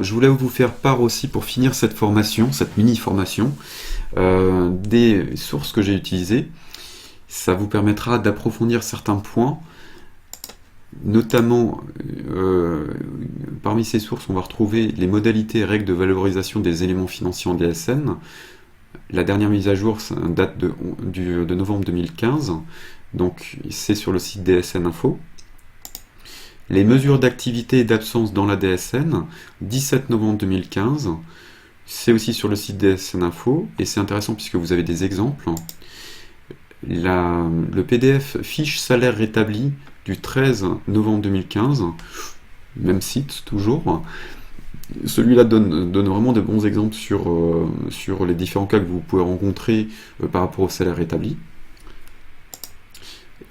Je voulais vous faire part aussi pour finir cette formation, cette mini-formation, des sources que j'ai utilisées. Ça vous permettra d'approfondir certains points, notamment parmi ces sources on va retrouver les modalités et règles de valorisation des éléments financiers en DSN. La dernière mise à jour ça date de novembre 2015, donc c'est sur le site DSN Info. Les mesures d'activité et d'absence dans la DSN, 17 novembre 2015, c'est aussi sur le site DSN Info, et c'est intéressant puisque vous avez des exemples. Le PDF fiche salaire rétabli du 13 novembre 2015, même site toujours. Celui-là donne vraiment de bons exemples sur les différents cas que vous pouvez rencontrer par rapport au salaire rétabli.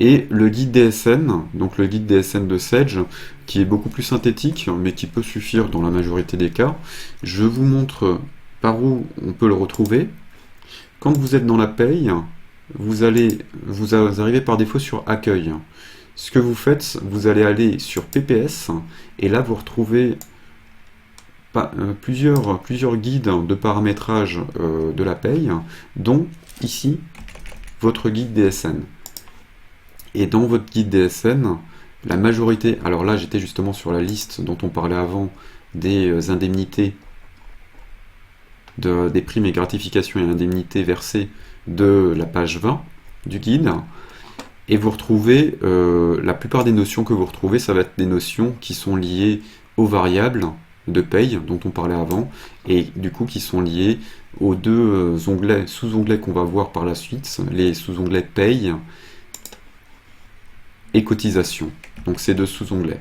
Et le guide DSN, donc le guide DSN de Sage, qui est beaucoup plus synthétique, mais qui peut suffire dans la majorité des cas. Je vous montre par où on peut le retrouver. Quand vous êtes dans la paye, vous arrivez par défaut sur Accueil. Ce que vous faites, vous allez aller sur PPS, et là vous retrouvez plusieurs guides de paramétrage de la paye, dont ici, votre guide DSN. Et dans votre guide DSN, la majorité, alors là j'étais justement sur la liste dont on parlait avant des indemnités, des primes et gratifications et indemnités versées de la page 20 du guide, et vous retrouvez, la plupart des notions que vous retrouvez, ça va être des notions qui sont liées aux variables de paye dont on parlait avant, et du coup qui sont liées aux deux sous-onglets qu'on va voir par la suite, les sous-onglets paye et cotisation, donc ces deux sous-onglets.